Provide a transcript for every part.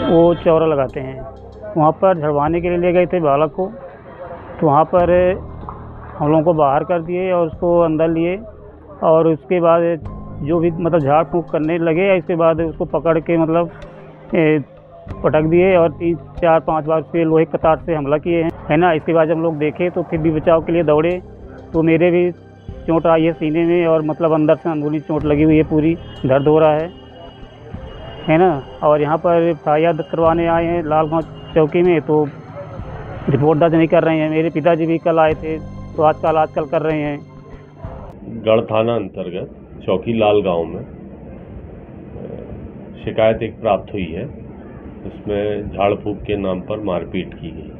वो चौरा लगाते हैं। वहाँ पर झड़वाने के लिए ले गए थे बालक को, तो वहाँ पर हम लोगों को बाहर कर दिए और उसको अंदर लिए और उसके बाद जो भी मतलब झाड़ फूँक करने लगे, इसके बाद उसको पकड़ के मतलब पटक दिए और 3 4 5 बार से लोहे के कतार से हमला किए हैं, है ना। इसके बाद हम लोग देखे तो फिर भी बचाव के लिए दौड़े, तो मेरे भी चोट आई है सीने में और मतलब अंदर से अंदरूनी चोट लगी हुई है, पूरी दर्द हो रहा है ना। और यहाँ पर FIR दर्ज करवाने आए हैं लालगांव चौकी में, तो रिपोर्ट दर्ज नहीं कर रहे हैं। मेरे पिताजी भी कल आए थे, तो आजकल कर रहे हैं। गढ़ थाना अंतर्गत चौकी लालगांव में शिकायत एक प्राप्त हुई है, इसमें झाड़ फूँक के नाम पर मारपीट की गई।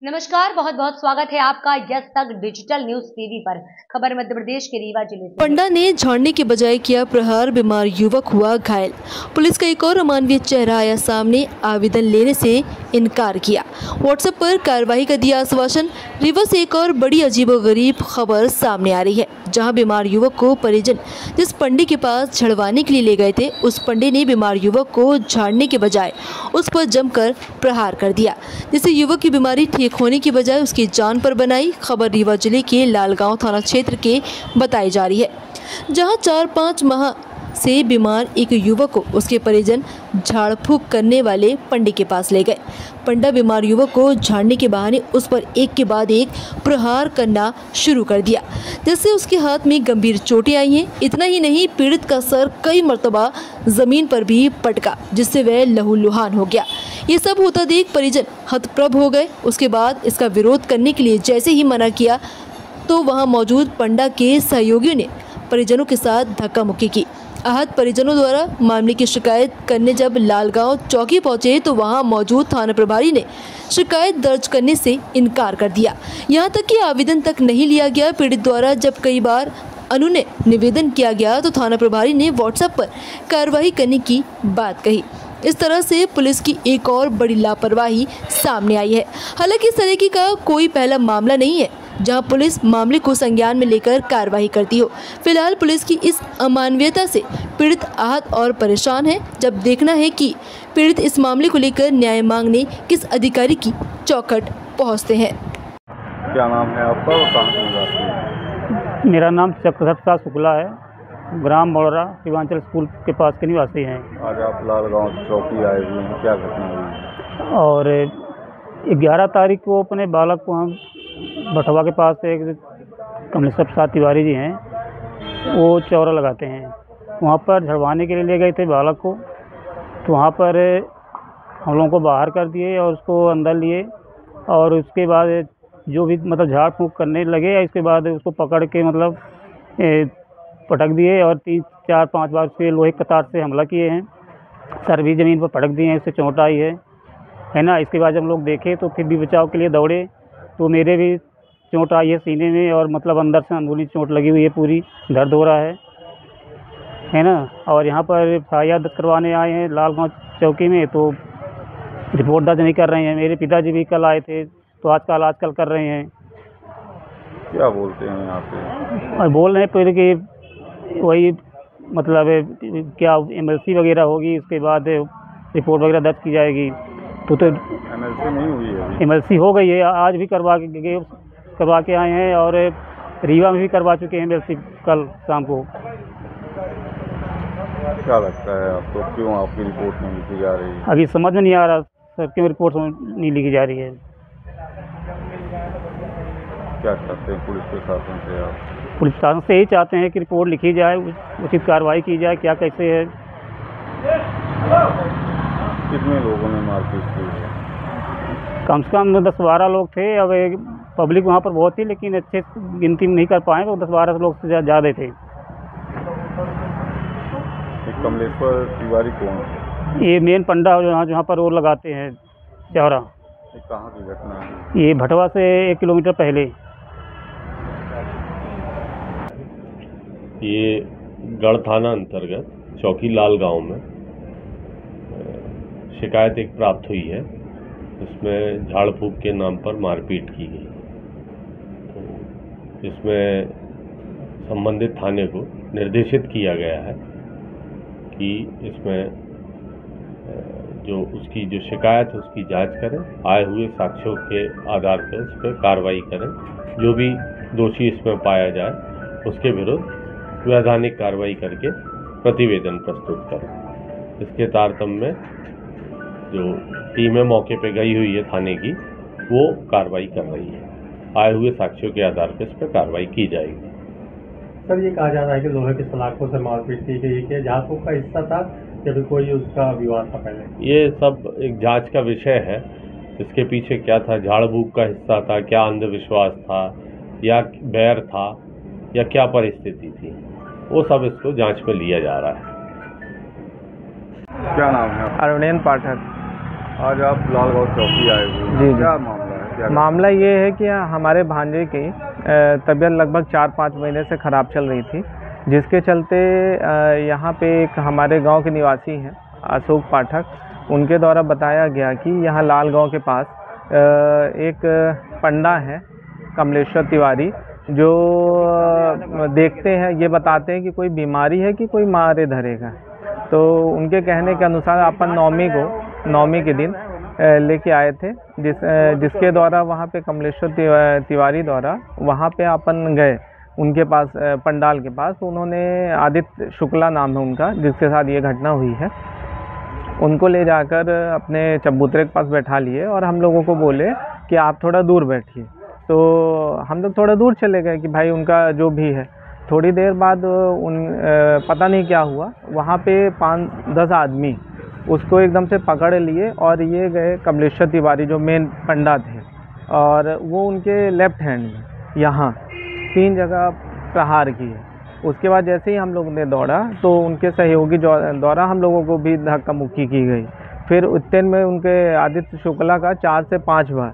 नमस्कार, बहुत बहुत स्वागत है आपका यस तक डिजिटल न्यूज टीवी पर। खबर मध्य प्रदेश के रीवा जिले से। पंडा ने झाड़ने के बजाय किया प्रहार, बीमार युवक हुआ घायल। पुलिस का एक और अमानवीय चेहरा आया सामने, आवेदन लेने से इनकार किया। व्हाट्सएप पर कार्रवाई का दिया आश्वासन। रीवा से एक और बड़ी अजीबोगरीब खबर सामने आ रही है, जहां बीमार युवक को परिजन जिस पंडे के पास झड़वाने के लिए ले गए थे, उस पंडे ने बीमार युवक को झाड़ने के बजाय उस पर जमकर प्रहार कर दिया, जिससे युवक की बीमारी ठीक होने की बजाय उसकी जान पर बनाई। खबर रीवा जिले के लालगांव थाना क्षेत्र के बताई जा रही है, जहां 4-5 माह से बीमार एक युवक को उसके परिजन झाड़ फूंक करने वाले पंडे के पास ले गए। पंडा बीमार युवक को झाड़ने के बहाने उस पर एक के बाद एक प्रहार करना शुरू कर दिया, जिससे उसके हाथ में गंभीर चोटें आई हैं। इतना ही नहीं, पीड़ित का सर कई मर्तबा जमीन पर भी पटका, जिससे वह लहूलुहान हो गया। ये सब होता देख परिजन हतप्रभ हो गए। उसके बाद इसका विरोध करने के लिए जैसे ही मना किया, तो वहां मौजूद पंडा के सहयोगियों ने परिजनों के साथ धक्का मुक्की की। आहत परिजनों द्वारा मामले की शिकायत करने जब लालगांव चौकी पहुंचे, तो वहां मौजूद थाना प्रभारी ने शिकायत दर्ज करने से इनकार कर दिया। यहां तक कि आवेदन तक नहीं लिया गया। पीड़ित द्वारा जब कई बार अनुनय निवेदन किया गया, तो थाना प्रभारी ने व्हाट्सएप पर कार्रवाई करने की बात कही। इस तरह से पुलिस की एक और बड़ी लापरवाही सामने आई है। हालांकि इस तरह का कोई पहला मामला नहीं है जहां पुलिस मामले को संज्ञान में लेकर कार्रवाई करती हो। फिलहाल पुलिस की इस अमानवीयता से पीड़ित आहत और परेशान है। जब देखना है कि पीड़ित इस मामले को लेकर न्याय मांगने किस अधिकारी की चौखट पहुंचते हैं। क्या नाम है आपका और कहाँ से निवासी हैं? मेरा नाम चक्रधर शुक्ला है, ग्राम मोड़रा शिवांचल स्कूल के पास के निवासी हैं। आज आप लालगांव चौकी आए हुए हैं, क्या घटना हुई? और 11 तारीख को अपने बालक को हम भटवा के पास एक कमलेश्वर प्रसाद तिवारी जी हैं, वो चौरा लगाते हैं। वहाँ पर झड़वाने के लिए ले गए थे बालक को, तो वहाँ पर हम लोगों को बाहर कर दिए और उसको अंदर लिए और उसके बाद जो भी मतलब झाड़ फूँक करने लगे, इसके बाद उसको पकड़ के मतलब पटक दिए और 3 4 5 बार से लोहे के कतार से हमला किए हैं। सर भी ज़मीन पर पटक दिए हैं, इससे चोट आई है ना। इसके बाद हम लोग देखे तो फिर भी बचाव के लिए दौड़े, तो मेरे भी चोट आई है सीने में और मतलब अंदर से अंदरूनी चोट लगी हुई है, पूरी दर्द हो रहा है ना। और यहाँ पर FIR दर्ज करवाने आए हैं लालगांव चौकी में, तो रिपोर्ट दर्ज नहीं कर रहे हैं। मेरे पिताजी भी कल आए थे, तो आजकल कर रहे हैं। क्या बोलते हैं यहाँ पे? और बोल रहे हैं फिर कि वही मतलब क्या MLC वगैरह होगी, उसके बाद रिपोर्ट वगैरह दर्ज की जाएगी। तो MLC नहीं हुई है? MLC हो गई है, आज भी करवा के आए हैं और रीवा में भी करवा चुके हैं MLC कल शाम को। क्या लगता है आपको, क्यों आपकी रिपोर्ट नहीं लिखी जा रही है? अभी समझ में नहीं आ रहा सर, क्यों रिपोर्ट नहीं लिखी जा रही है। क्या चाहते हैं पुलिस प्रशासन से आप? पुलिस प्रशासन से यही चाहते हैं कि रिपोर्ट लिखी जाए, उचित कार्रवाई की जाए, क्या कैसे है। कितने लोगों ने मारपीट की है? कम से कम 10-12 लोग थे। अब पब्लिक वहाँ पर बहुत थी, लेकिन अच्छे गिनती नहीं कर पाए, वो 10-12 लोग से ज़्यादा थे। कमलेश्वर तिवारी कौन? ये मेन पंडा जहाँ पर वो लगाते हैं चौरा। कहाँ की घटना है? ये भटवा से 1 किलोमीटर पहले। ये गढ़ थाना अंतर्गत चौकी लालगांव में शिकायत एक प्राप्त हुई है, इसमें झाड़ फूँक के नाम पर मारपीट की गई। तो इसमें संबंधित थाने को निर्देशित किया गया है कि इसमें जो उसकी जो शिकायत है उसकी जांच करें, आए हुए साक्ष्यों के आधार पर इस पर कार्रवाई करें, जो भी दोषी इसमें पाया जाए उसके विरुद्ध वैधानिक कार्रवाई करके प्रतिवेदन प्रस्तुत करें। इसके तारतम्य में जो टीमें मौके पे गई हुई है थाने की, वो कार्रवाई कर रही है। आए हुए साक्ष्यों के आधार पर इस पर कार्रवाई की जाएगी। सर, ये कहा जा रहा है कि लोहे की सलाखों से मारपीट की गई, कि झाड़फूक का हिस्सा था या फिर कोई उसका विवाद था पहले? ये सब एक जांच का विषय है। इसके पीछे क्या था, झाड़ फूक का हिस्सा था, क्या अंधविश्वास था या बैर था या क्या परिस्थिति थी, वो सब इसको जांच में लिया जा रहा है। क्या नाम है? अरुणेन पाठक। आज आप लालगांव चौकी आए हुए, जी। क्या मामला है? क्या मामला ये है कि हमारे भांजे की तबीयत लगभग 4-5 महीने से ख़राब चल रही थी, जिसके चलते यहाँ पे एक हमारे गांव के निवासी हैं अशोक पाठक, उनके द्वारा बताया गया कि यहाँ लालगांव के पास एक पंडा है कमलेश्वर तिवारी, जो देखते हैं, ये बताते हैं कि कोई बीमारी है कि कोई मारे धरेगा। तो उनके कहने के अनुसार अपन नवमी के दिन लेके आए थे, जिसके द्वारा वहाँ पे कमलेश्वर तिवारी द्वारा वहाँ पे अपन गए उनके पास, पंडाल के पास। तो उन्होंने, आदित्य शुक्ला नाम है उनका, जिसके साथ ये घटना हुई है, उनको ले जाकर अपने चबूतरे के पास बैठा लिए और हम लोगों को बोले कि आप थोड़ा दूर बैठिए। तो हम लोग थोड़ा दूर चले गए कि भाई उनका जो भी है। थोड़ी देर बाद पता नहीं क्या हुआ, वहाँ पे 5-10 आदमी उसको एकदम से पकड़ लिए और ये गए कमलेश्वर तिवारी जो मेन पंडा थे, और वो उनके लेफ्ट हैंड में यहाँ 3 जगह प्रहार किए। उसके बाद जैसे ही हम लोग ने दौड़ा तो उनके सहयोगी द्वारा हम लोगों को भी धक्का मुक्की की गई। फिर उतने में उनके आदित्य शुक्ला का 4 से 5 बार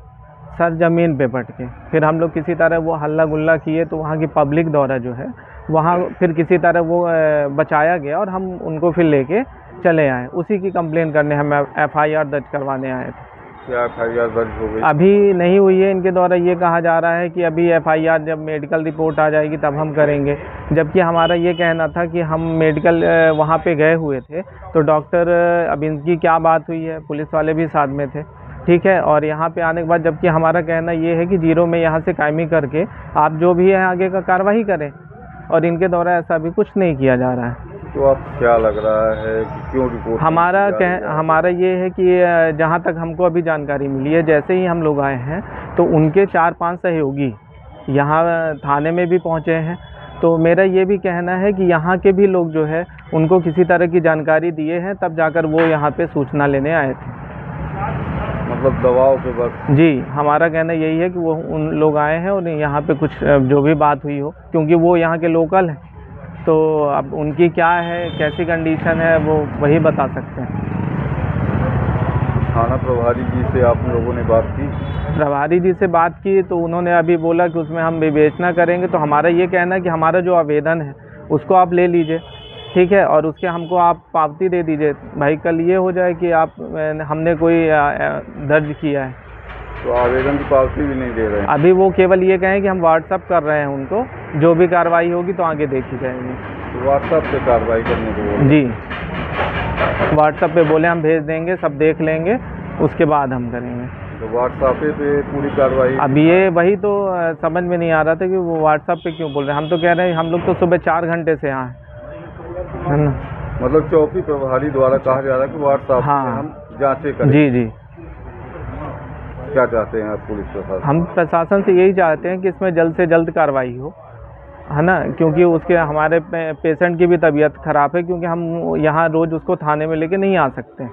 सर ज़मीन पे पटके। फिर हम लोग किसी तरह वो हल्ला गुल्ला किए, तो वहाँ की पब्लिक द्वारा जो है वहाँ फिर किसी तरह वो बचाया गया और हम उनको फिर लेके चले आए। उसी की कंप्लेन करने हम FIR दर्ज करवाने आए थे। क्या FIR दर्ज हो गई? अभी नहीं हुई है। इनके द्वारा ये कहा जा रहा है कि अभी FIR जब मेडिकल रिपोर्ट आ जाएगी तब हम करेंगे, जबकि हमारा ये कहना था कि हम मेडिकल वहाँ पे गए हुए थे, तो डॉक्टर, अब इनकी क्या बात हुई है, पुलिस वाले भी साथ में थे, ठीक है। और यहाँ पे आने के बाद जबकि हमारा कहना ये है कि 0 में यहाँ से कायमी करके आप जो भी है आगे का कार्रवाई करें, और इनके द्वारा ऐसा भी कुछ नहीं किया जा रहा है। तो अब क्या लग रहा है कि क्यों रिपोर्ट? हमारा ये है कि जहाँ तक हमको अभी जानकारी मिली है, जैसे ही हम लोग आए हैं तो उनके 4-5 सहयोगी यहाँ थाने में भी पहुँचे हैं। तो मेरा ये भी कहना है कि यहाँ के भी लोग जो है उनको किसी तरह की जानकारी दिए हैं, तब जाकर वो यहाँ पे सूचना लेने आए थे। मतलब दबाव के वक्त? जी, हमारा कहना यही है कि वो उन लोग आए हैं और यहाँ पे कुछ जो भी बात हुई हो, क्योंकि वो यहाँ के लोकल हैं, तो अब उनकी क्या है, कैसी कंडीशन है, वो वही बता सकते हैं। थाना प्रभारी जी से आप लोगों ने बात की? प्रभारी जी से बात की तो उन्होंने अभी बोला कि उसमें हम विवेचना करेंगे। तो हमारा ये कहना है कि हमारा जो आवेदन है उसको आप ले लीजिए, ठीक है, और उसके हमको आप पावती दे दीजिए। भाई कल ये हो जाए कि आप हमने कोई दर्ज किया है, तो आवेदन की पावती भी नहीं दे रहे हैं? अभी वो केवल ये कहें कि हम व्हाट्सअप कर रहे हैं उनको, जो भी कार्रवाई होगी तो आगे देखी जाएगी। तो व्हाट्सअप पे कार्रवाई करने को बोले? जी, व्हाट्सअप पे बोले हम भेज देंगे, सब देख लेंगे, उसके बाद हम करेंगे। तो व्हाट्सएप पे पूरी कार्रवाई? अब ये वही तो समझ में नहीं आ रहा था कि वो व्हाट्सएप पे क्यों बोल रहे हैं। हम तो कह रहे हैं हम लोग तो सुबह 4 घंटे से यहाँ है ना। मतलब चौकी प्रभारी द्वारा कहा जा रहा है कि व्हाट्सएप हाँ, पे हम जांचें करें। जी जी। क्या चाहते हैं आप पुलिस प्रशासन? हम प्रशासन से यही चाहते हैं कि इसमें जल्द से जल्द कार्रवाई हो, है ना, क्योंकि उसके हमारे पेशेंट की भी तबीयत ख़राब है, क्योंकि हम यहाँ रोज़ उसको थाने में लेके नहीं आ सकते।